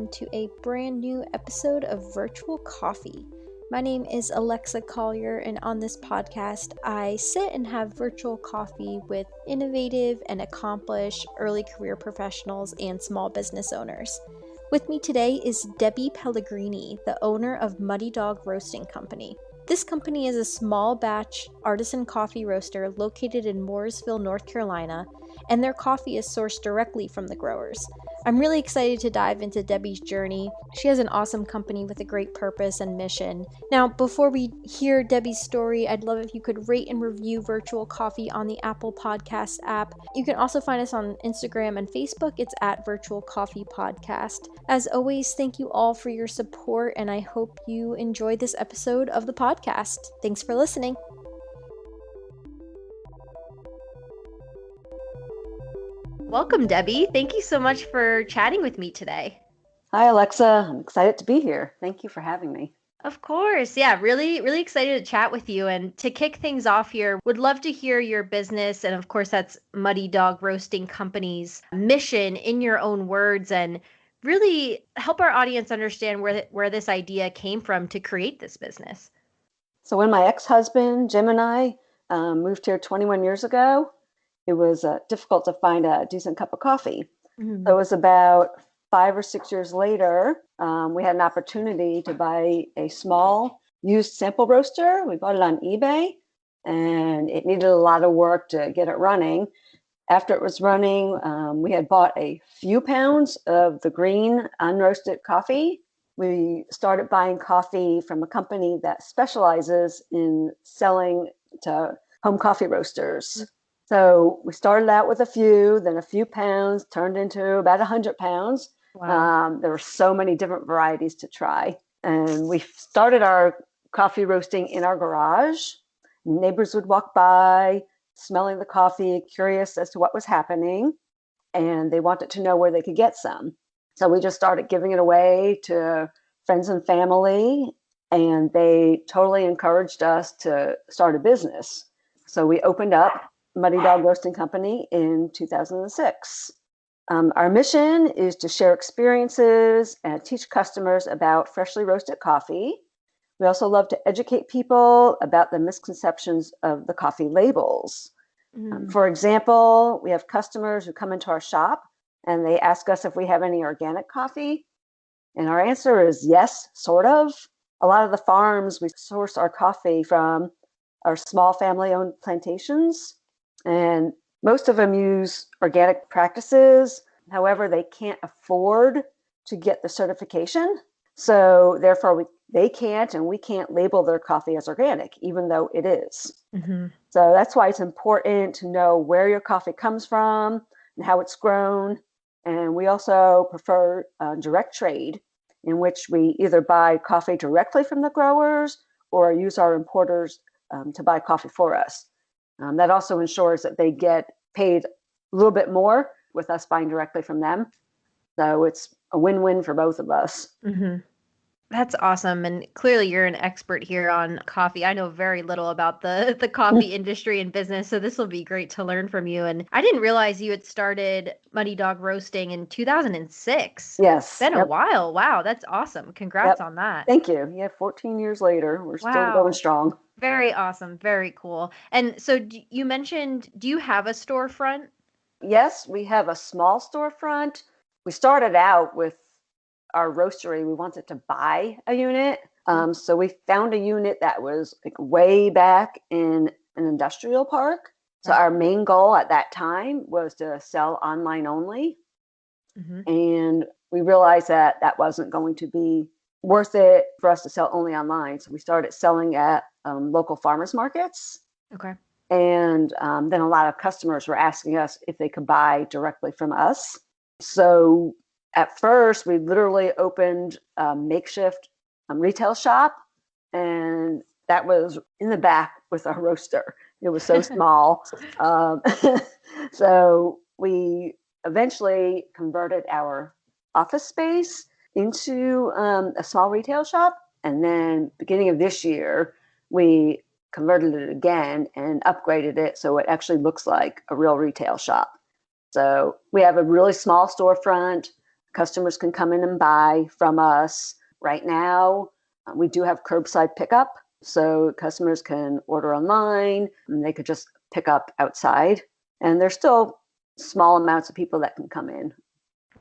everyone to a brand new episode of Virtual Coffee. My name is Alexa Collier, and on this podcast, I sit and have virtual coffee with innovative and accomplished early career professionals and small business owners. With me today is Debbie Pellegrini, the owner of Muddy Dog Roasting Company. This company is a small batch artisan coffee roaster located in Mooresville, North Carolina, and their coffee is sourced directly from the growers. I'm really excited to dive into Debbie's journey. She has an awesome company with a great purpose and mission. Now, before we hear Debbie's story, I'd love if you could rate and review Virtual Coffee on the Apple Podcast app. You can also find us on Instagram and Facebook. It's at Virtual Coffee Podcast. As always, thank you all for your support, and I hope you enjoy this episode of the podcast. Thanks for listening. Welcome, Debbie. Thank you so much for chatting with me today. Hi, Alexa. I'm excited to be here. Thank you for having me. Of course. Yeah, really excited to chat with you. And to kick things off here, would love to hear your business. And of course, that's Muddy Dog Roasting Company's mission in your own words, and really help our audience understand where this idea came from to create this business. So when my ex-husband, Jim, and I moved here 21 years ago, it was difficult to find a decent cup of coffee. Mm-hmm. So it was about 5 or 6 years later, we had an opportunity to buy a small used sample roaster. We bought it on eBay, and it needed a lot of work to get it running. After it was running, we had bought a few pounds of the green unroasted coffee. We started buying coffee from a company that specializes in selling to home coffee roasters. So we started out with a few, then a few pounds turned into about 100 pounds. Wow. There were so many different varieties to try. And we started our coffee roasting in our garage. Neighbors would walk by, smelling the coffee, curious as to what was happening. And they wanted to know where they could get some. So we just started giving it away to friends and family. And they totally encouraged us to start a business. So we opened up Muddy Dog Roasting Company in 2006. Our mission is to share experiences and teach customers about freshly roasted coffee. We also love to educate people about the misconceptions of the coffee labels. For example, we have customers who come into our shop and they ask us if we have any organic coffee. And our answer is yes, sort of. A lot of the farms we source our coffee from are small family-owned plantations. And most of them use organic practices. However, they can't afford to get the certification. So therefore, they can't and we can't label their coffee as organic, even though it is. Mm-hmm. So that's why it's important to know where your coffee comes from and how it's grown. And we also prefer direct trade, in which we either buy coffee directly from the growers or use our importers to buy coffee for us. That also ensures that they get paid a little bit more with us buying directly from them. So it's a win-win for both of us. Mm-hmm. That's awesome. And clearly you're an expert here on coffee. I know very little about the coffee industry and business, so this will be great to learn from you. And I didn't realize you had started Muddy Dog Roasting in 2006. Yes. It's been a while. Wow, that's awesome. Congrats on that. Thank you. Yeah, 14 years later, we're still going strong. Very awesome. Very cool. And so you mentioned, do you have a storefront? Yes, we have a small storefront. We started out with our roastery. We wanted to buy a unit. So we found a unit that was like way back in an industrial park. So our main goal at that time was to sell online only. Mm-hmm. And we realized that that wasn't going to be worth it for us to sell only online. So we started selling at local farmers markets. Okay. And then a lot of customers were asking us if they could buy directly from us. So at first, we literally opened a makeshift retail shop, and that was in the back with our roaster. It was so small. So we eventually converted our office space into a small retail shop. And then beginning of this year, we converted it again and upgraded it so it actually looks like a real retail shop. So we have a really small storefront. Customers can come in and buy from us. Right now, we do have curbside pickup, so customers can order online and they could just pick up outside. And there's still small amounts of people that can come in.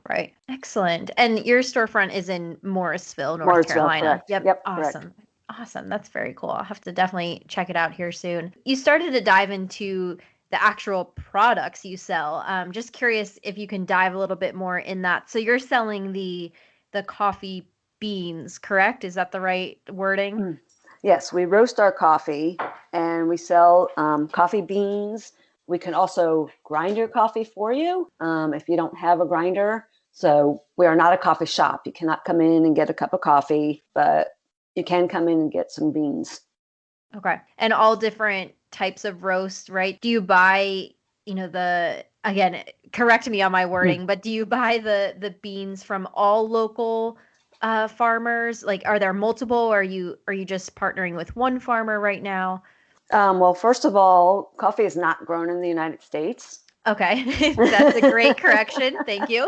Right. Excellent. And your storefront is in Morrisville, North Morrisville, Carolina. correct. Yep. Yep, Awesome. correct. Awesome. That's very cool. I'll have to definitely check it out here soon. You started to dive into the actual products you sell. Just curious if you can dive a little bit more in that. So you're selling the coffee beans, correct? Is that the right wording? Yes, we roast our coffee and we sell coffee beans. We can also grind your coffee for you if you don't have a grinder. So we are not a coffee shop. You cannot come in and get a cup of coffee, but you can come in and get some beans. Okay. And all different types of roast, right? Do you buy, again, correct me on my wording, but do you buy the beans from all local farmers? Like, are there multiple, or are you just partnering with one farmer right now? Well, first of all, coffee is not grown in the United States. Okay. That's a great correction. Thank you.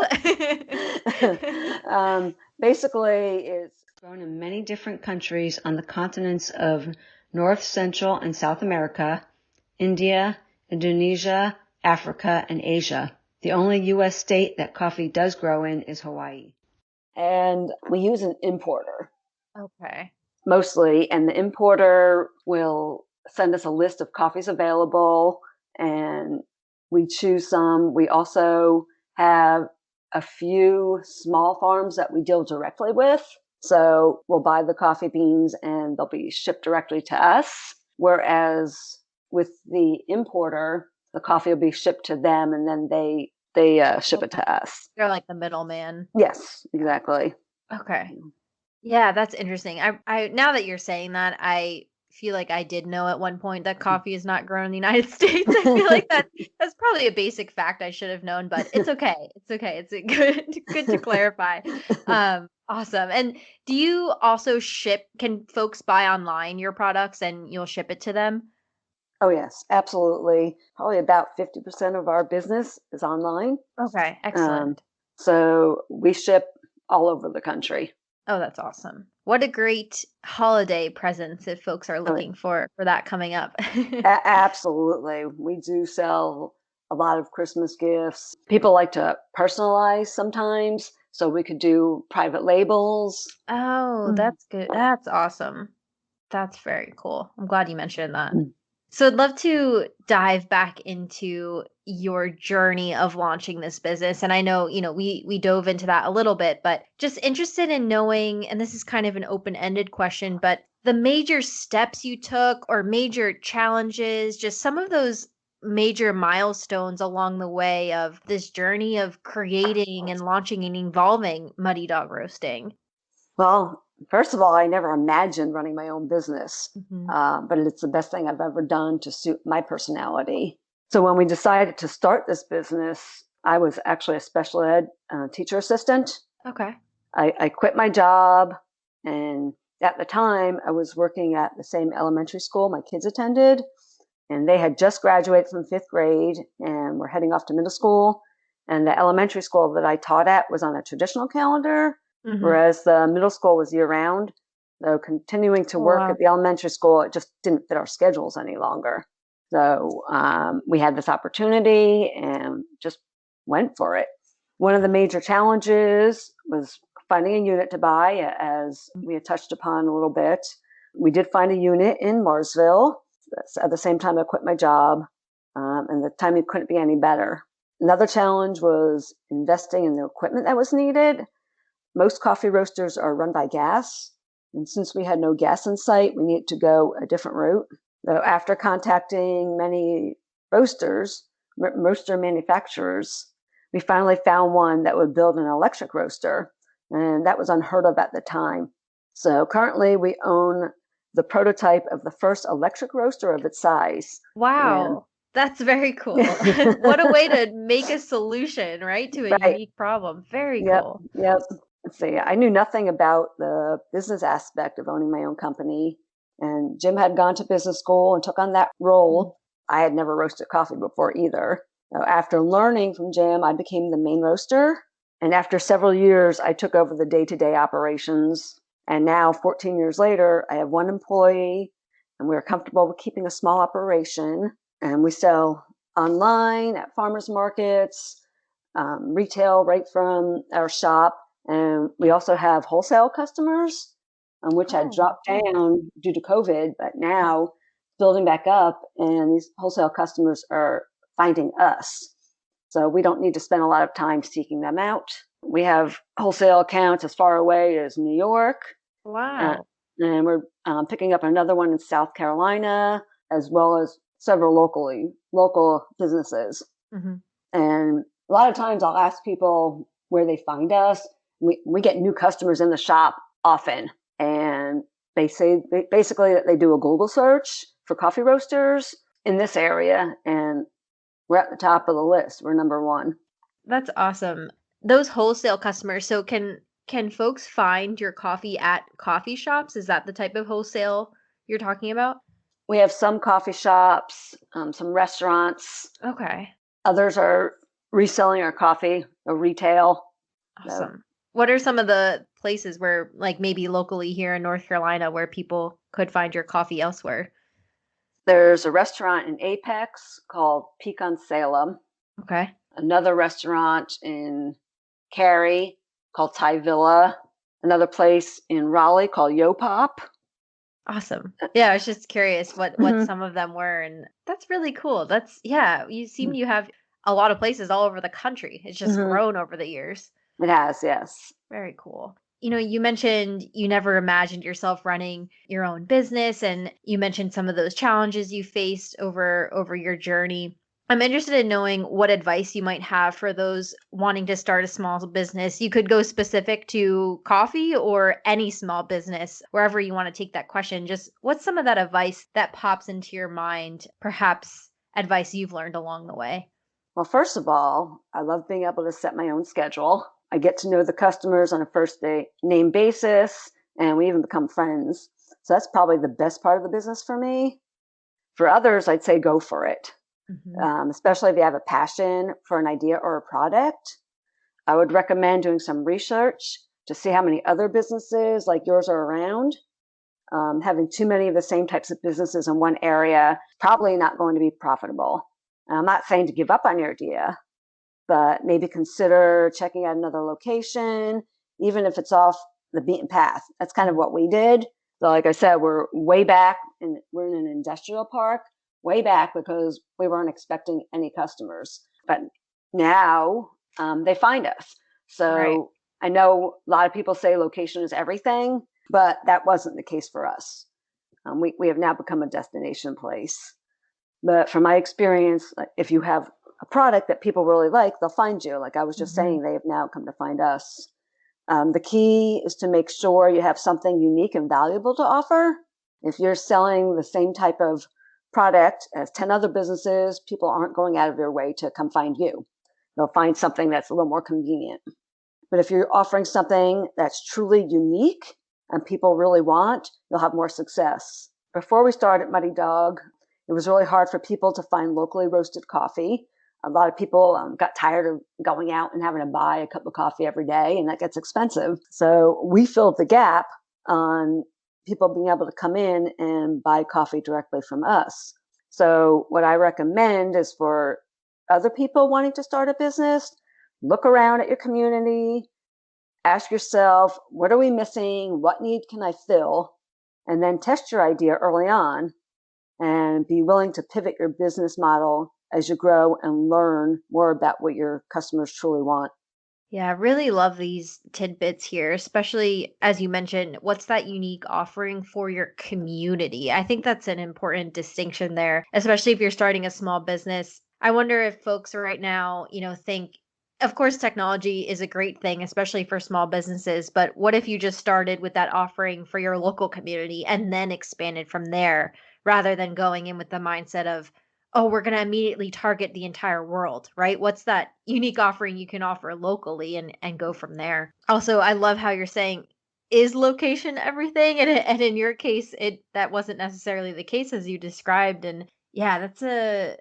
Basically, it's grown in many different countries on the continents of North, Central, and South America, India, Indonesia, Africa, and Asia. The only U.S. state that coffee does grow in is Hawaii. And we use an importer. Okay. Mostly, and the importer will send us a list of coffees available and we choose some. We also have a few small farms that we deal directly with. So we'll buy the coffee beans and they'll be shipped directly to us. Whereas with the importer, the coffee will be shipped to them and then they ship it to us. They're like the middleman. Yes, exactly. Okay. Yeah, that's interesting. I now that you're saying that, I feel like I did know at one point that coffee is not grown in the United States. I feel like that's probably a basic fact I should have known, but it's okay. It's okay. It's a good to clarify. Awesome. And do you also can folks buy online your products and you'll ship it to them? Oh, yes, absolutely. Probably about 50% of our business is online. Okay, Um, excellent. so we ship all over the country. Oh, that's awesome. What a great holiday presents if folks are Oh, looking for that coming up. absolutely. We do sell a lot of Christmas gifts. People like to personalize sometimes, so we could do private labels. Oh, that's good. That's awesome. That's very cool. I'm glad you mentioned that. So I'd love to dive back into your journey of launching this business. And I know, we dove into that a little bit, but just interested in knowing, and this is kind of an open-ended question, but the major steps you took or major challenges, just some of those major milestones along the way of this journey of creating and launching and evolving Muddy Dog Roasting. Well, first of all, I never imagined running my own business, but it's the best thing I've ever done to suit my personality. So when we decided to start this business, I was actually a special ed teacher assistant. Okay. I quit my job, and at the time, I was working at the same elementary school my kids attended, and they had just graduated from 5th grade and were heading off to middle school. And the elementary school that I taught at was on a traditional calendar, whereas the middle school was year-round. So continuing to work at the elementary school, it just didn't fit our schedules any longer. So we had this opportunity and just went for it. One of the major challenges was finding a unit to buy, as we had touched upon a little bit. We did find a unit in Marsville. At the same time I quit my job, and the timing couldn't be any better. Another challenge was investing in the equipment that was needed. Most coffee roasters are run by gas, and since we had no gas in sight, we needed to go a different route. So after contacting many roaster manufacturers, we finally found one that would build an electric roaster, and that was unheard of at the time. So currently we own the prototype of the first electric roaster of its size. Wow. That's very cool. What a way to make a solution, right, to a unique problem. Very cool. Yep. Let's see. I knew nothing about the business aspect of owning my own company. And Jim had gone to business school and took on that role. I had never roasted coffee before either. So after learning from Jim, I became the main roaster. And after several years, I took over the day-to-day operations. And now, 14 years later, I have one employee, and we're comfortable with keeping a small operation. And we sell online at farmers markets, retail right from our shop. And we also have wholesale customers, which had dropped down due to COVID, but now building back up, and these wholesale customers are finding us. So we don't need to spend a lot of time seeking them out. We have wholesale accounts as far away as New York. Wow. And we're picking up another one in South Carolina, as well as several local businesses. Mm-hmm. And a lot of times I'll ask people where they find us. We get new customers in the shop often. And they say basically that they do a Google search for coffee roasters in this area, and we're at the top of the list. We're number one. That's awesome. Those wholesale customers, so can folks find your coffee at coffee shops? Is that the type of wholesale you're talking about? We have some coffee shops, some restaurants. Okay. Others are reselling our coffee or retail. Awesome. What are some of the places where, like maybe locally here in North Carolina, where people could find your coffee elsewhere? There's a restaurant in Apex called Pecan Salem. Okay. Another restaurant in Cary called Thai Villa. Another place in Raleigh called Yo Pop. Awesome. Yeah, I was just curious what some of them were, and that's really cool. You seem you have a lot of places all over the country. It's just grown over the years. It has, yes. Very cool. You mentioned you never imagined yourself running your own business, and you mentioned some of those challenges you faced over your journey. I'm interested in knowing what advice you might have for those wanting to start a small business. You could go specific to coffee or any small business, wherever you want to take that question. Just what's some of that advice that pops into your mind, perhaps advice you've learned along the way? Well, first of all, I love being able to set my own schedule. I get to know the customers on a first name basis, and we even become friends. So that's probably the best part of the business for me. For others, I'd say go for it. Especially if you have a passion for an idea or a product. I would recommend doing some research to see how many other businesses like yours are around. Having too many of the same types of businesses in one area, probably not going to be profitable. And I'm not saying to give up on your idea, but maybe consider checking out another location, even if it's off the beaten path. That's kind of what we did. So like I said, we're way back, and we're in an industrial park, way back because we weren't expecting any customers. But now they find us. So I know a lot of people say location is everything, but that wasn't the case for us. We have now become a destination place. But from my experience, if you have a product that people really like, they'll find you. Like I was just saying, they have now come to find us. The key is to make sure you have something unique and valuable to offer. If you're selling the same type of product as 10 other businesses, people aren't going out of their way to come find you. They'll find something that's a little more convenient. But if you're offering something that's truly unique and people really want, you'll have more success. Before we started Muddy Dog, it was really hard for people to find locally roasted coffee. A lot of people got tired of going out and having to buy a cup of coffee every day, and that gets expensive. So we filled the gap on people being able to come in and buy coffee directly from us. So what I recommend is for other people wanting to start a business, look around at your community, ask yourself, what are we missing? What need can I fill? And then test your idea early on and be willing to pivot your business model as you grow and learn more about what your customers truly want. Yeah, I really love these tidbits here, especially as you mentioned, what's that unique offering for your community? I think that's an important distinction there, especially if you're starting a small business. I wonder if folks right now, think, of course, technology is a great thing, especially for small businesses, but what if you just started with that offering for your local community and then expanded from there rather than going in with the mindset of, oh, we're going to immediately target the entire world, right? What's that unique offering you can offer locally and go from there? Also, I love how you're saying, is location everything? And in your case, that wasn't necessarily the case as you described. And yeah, that's a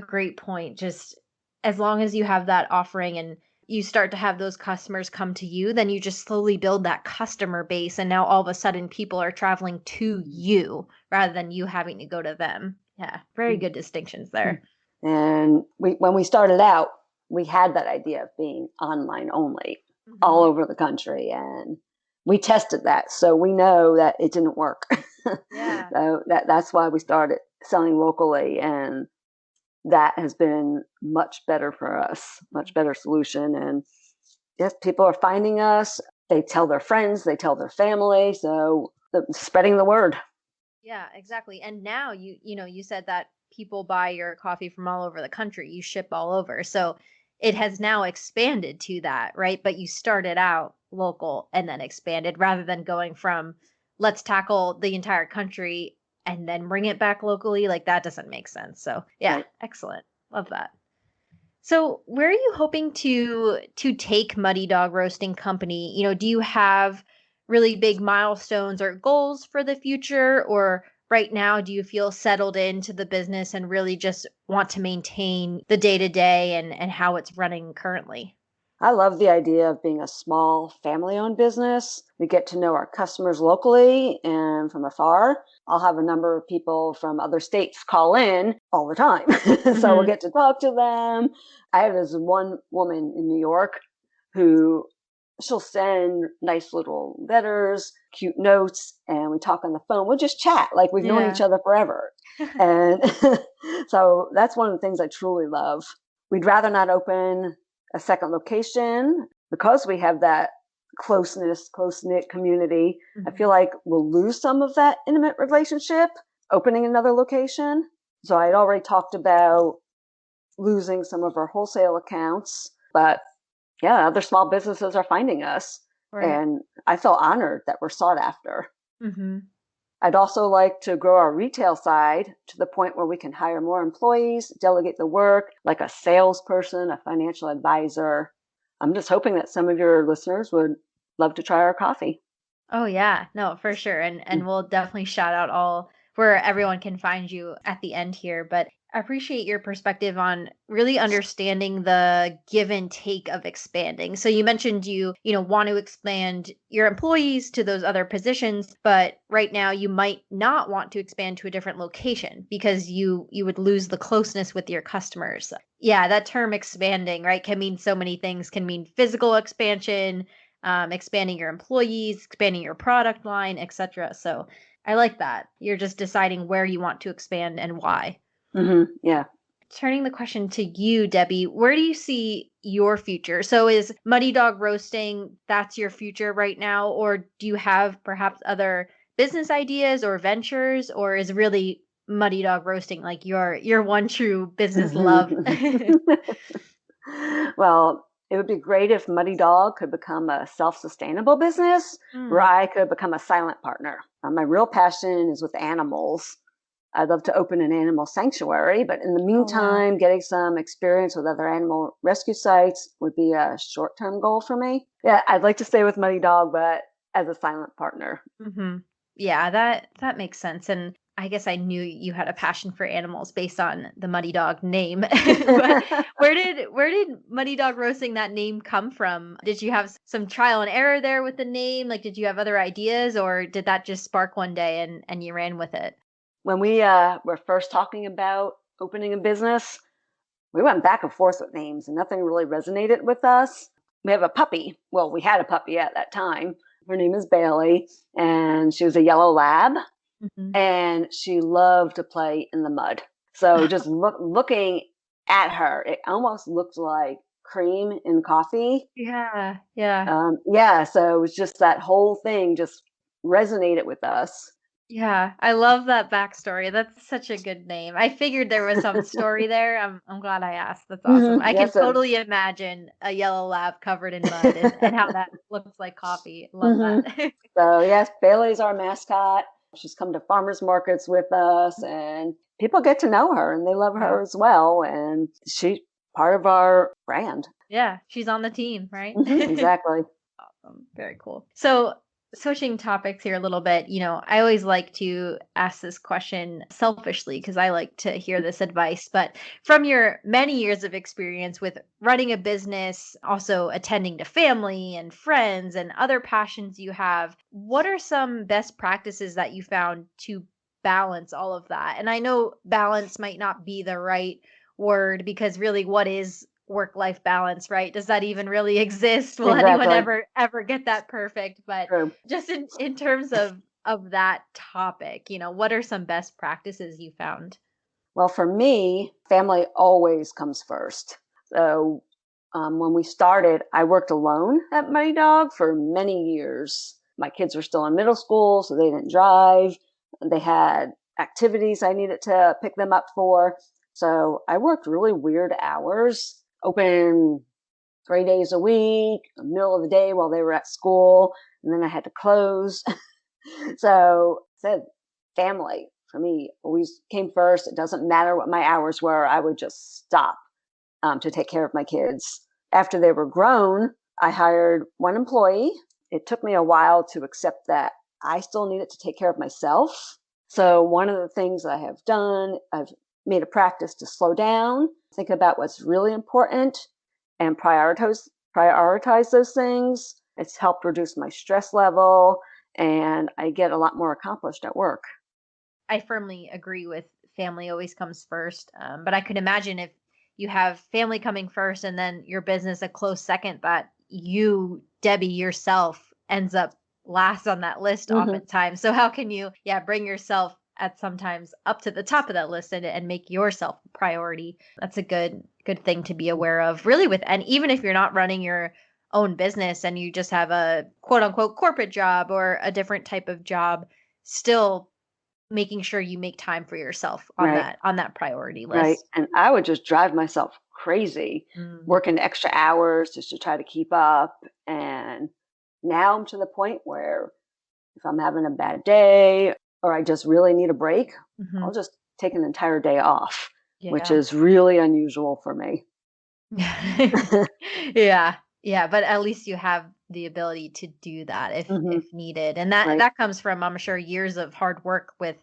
great point. Just as long as you have that offering and you start to have those customers come to you, then you just slowly build that customer base. And now all of a sudden people are traveling to you rather than you having to go to them. Yeah, very good distinctions there. And when we started out, we had that idea of being online only all over the country. And we tested that. So we know that it didn't work. Yeah. So that's why we started selling locally. And that has been much better for us, much better solution. And yes, people are finding us. They tell their friends, they tell their family. So spreading the word. Yeah, exactly. And now you said that people buy your coffee from all over the country. You ship all over. So it has now expanded to that, right? But you started out local and then expanded rather than going from let's tackle the entire country and then bring it back locally. Like that doesn't make sense. So, yeah, Right. excellent. Love that. So, where are you hoping to take Muddy Dog Roasting Company? Do you have really big milestones or goals for the future, or right now do you feel settled into the business and really just want to maintain the day-to-day and how it's running currently? I love the idea of being a small family owned business. We get to know our customers locally and from afar. I'll have a number of people from other states call in all the time. So we'll get to talk to them. I have this one woman in New York who she'll send nice little letters, cute notes, and we talk on the phone. We'll just chat like we've known each other forever. And so that's one of the things I truly love. We'd rather not open a second location because we have that close-knit community. I feel like we'll lose some of that intimate relationship opening another location. So I'd already talked about losing some of our wholesale accounts, but yeah, other small businesses are finding us. Right. And I feel honored that we're sought after. I'd also like to grow our retail side to the point where we can hire more employees, delegate the work, like a salesperson, a financial advisor. I'm just hoping that some of your listeners would love to try our coffee. Oh yeah, no, for sure. And we'll definitely shout out all where everyone can find you at the end here, but I appreciate your perspective on really understanding the give and take of expanding. So you mentioned you want to expand your employees to those other positions, but right now you might not want to expand to a different location because you would lose the closeness with your customers. Yeah, that term expanding, right, can mean so many things. Can mean physical expansion, expanding your employees, expanding your product line, etc. So I like that. You're just deciding where you want to expand and why. Yeah. Turning the question to you, Debbie, where do you see your future? So is Muddy Dog Roasting, that's your future right now? Or do you have perhaps other business ideas or ventures? Or is really Muddy Dog Roasting like your one true business love? Well, it would be great if Muddy Dog could become a self-sustainable business where I could become a silent partner. My real passion is with animals. I'd love to open an animal sanctuary, but in the meantime, getting some experience with other animal rescue sites would be a short-term goal for me. Yeah, I'd like to stay with Muddy Dog, but as a silent partner. Yeah, that makes sense. And I guess I knew you had a passion for animals based on the Muddy Dog name. But where did Muddy Dog Roasting, that name, come from? Did you have some trial and error there with the name? Like, did you have other ideas, or did that just spark one day and you ran with it? When we were first talking about opening a business, we went back and forth with names and nothing really resonated with us. We have a puppy. Well, we had a puppy at that time. Her name is Bailey, and she was a yellow lab, and she loved to play in the mud. So just looking at her, it almost looked like cream in coffee. Yeah. Yeah, so it was just that whole thing just resonated with us. Yeah, I love that backstory. That's such a good name. I figured there was some story there. I'm glad I asked. That's awesome. I can Yes, totally imagine a yellow lab covered in mud and how that looks like coffee. Love that. So yes, Bailey's our mascot. She's come to farmers markets with us, and people get to know her, and they love her as well. And she's part of our brand. Yeah, she's on the team, right? Exactly. Awesome. Very cool. So switching topics here a little bit, I always like to ask this question selfishly because I like to hear this advice. But from your many years of experience with running a business, also attending to family and friends and other passions you have, what are some best practices that you found to balance all of that? And I know balance might not be the right word because really, what is work-life balance, right? Does that even really exist? Will anyone Exactly. ever get that perfect? But True. just in terms of that topic, what are some best practices you found? Well, for me, family always comes first. So when we started, I worked alone at Mighty Dog for many years. My kids were still in middle school, so they didn't drive. They had activities I needed to pick them up for. So I worked really weird hours, open 3 days a week, the middle of the day while they were at school, and then I had to close. So said family for me always came first. It doesn't matter what my hours were. I would just stop to take care of my kids. After they were grown, I hired one employee. It took me a while to accept that I still needed to take care of myself. So one of the things I have done, I've made a practice to slow down, think about what's really important, and prioritize those things. It's helped reduce my stress level, and I get a lot more accomplished at work. I firmly agree with family always comes first. But I could imagine if you have family coming first and then your business a close second, that you, Debbie, yourself ends up last on that list Hmm. oftentimes. So how can you, yeah, bring yourself at sometimes up to the top of that list and make yourself a priority? That's a good thing to be aware of, really, with, and even if you're not running your own business and you just have a quote unquote corporate job or a different type of job, still making sure you make time for yourself Right, on that priority right. list. And I would just drive myself crazy Mm. working extra hours just to try to keep up. And now I'm to the point where if I'm having a bad day or I just really need a break, Mhm. I'll just take an entire day off, which Yeah. is really unusual for me. Yeah. Yeah, but at least you have the ability to do that Hmm. if needed. And that Right. that comes from, I'm sure, years of hard work with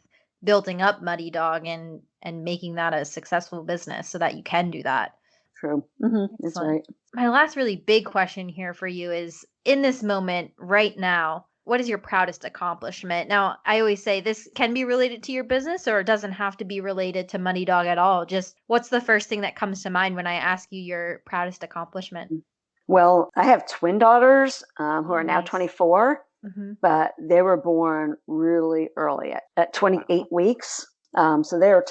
building up Muddy Dog and making that a successful business so that you can do that. True. Hmm. That's Excellent. right. My last really big question here for you is, in this moment right now, what is your proudest accomplishment? Now, I always say this can be related to your business or it doesn't have to be related to Money Dog at all. Just what's the first thing that comes to mind when I ask you your proudest accomplishment? Well, I have twin daughters who Oh, are now nice. 24, Hmm. but they were born really early at 28 Wow. weeks. So they were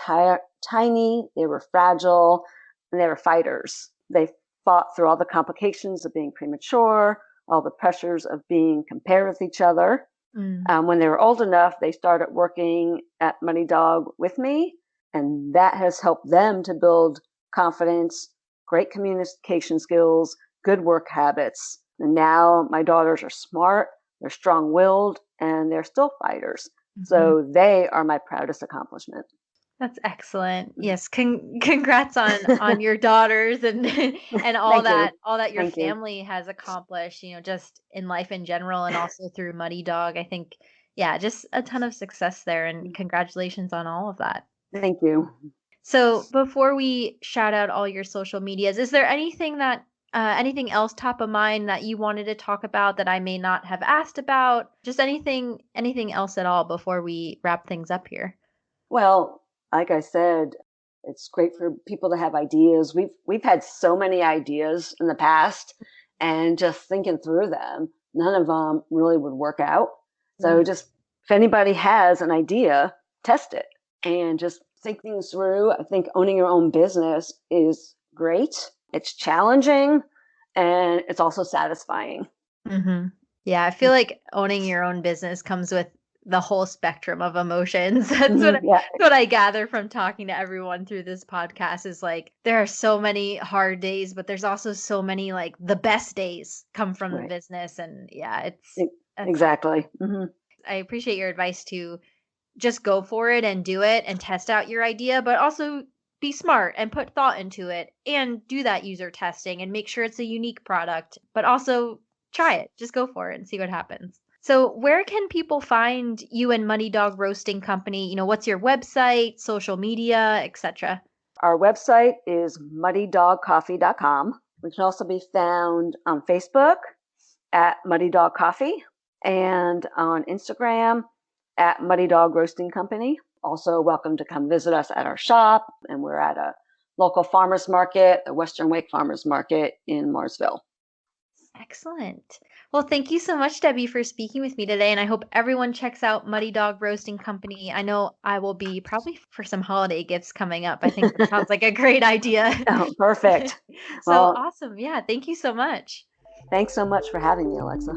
tiny, they were fragile, and they were fighters. They fought through all the complications of being premature, all the pressures of being compared with each other. Mm. When they were old enough, they started working at Money Dog with me, and that has helped them to build confidence, great communication skills, good work habits. And now my daughters are smart, they're strong willed, and they're still fighters. Mhm. So they are my proudest accomplishment. That's excellent. Yes, congrats on your daughters and and Thank you. all that your Thank you. family has accomplished, just in life in general and also through Muddy Dog. I think, yeah, just a ton of success there and congratulations on all of that. Thank you. So, before we shout out all your social medias, is there anything else top of mind that you wanted to talk about that I may not have asked about? Just anything else at all before we wrap things up here? Well, like I said, it's great for people to have ideas. We've had so many ideas in the past, and just thinking through them, none of them really would work out. So Mm. just if anybody has an idea, test it and just think things through. I think owning your own business is great. It's challenging and it's also satisfying. Mhm. Yeah, I feel like owning your own business comes with the whole spectrum of emotions. Hmm. Yeah, That's what I gather from talking to everyone through this podcast is like there are so many hard days, but there's also so many like the best days come from the right. business and yeah, E- that's Exactly. Hmm. I appreciate your advice to just go for it and do it and test out your idea, but also be smart and put thought into it and do that user testing and make sure it's a unique product, but also try it. Just go for it and see what happens. So where can people find you and Muddy Dog Roasting Company? What's your website, social media, etc.? Our website is muddydogcoffee.com. We can also be found on Facebook at Muddy Dog Coffee and on Instagram at Muddy Dog Roasting Company. Also welcome to come visit us at our shop, and we're at a local farmers market, the Western Wake Farmers Market in Mooresville. Excellent. Well, thank you so much, Debbie, for speaking with me today. And I hope everyone checks out Muddy Dog Roasting Company. I know I will be probably for some holiday gifts coming up. I think that sounds like a great idea. Oh, perfect. So awesome. Yeah. Thank you so much. Thanks so much for having me, Alexa.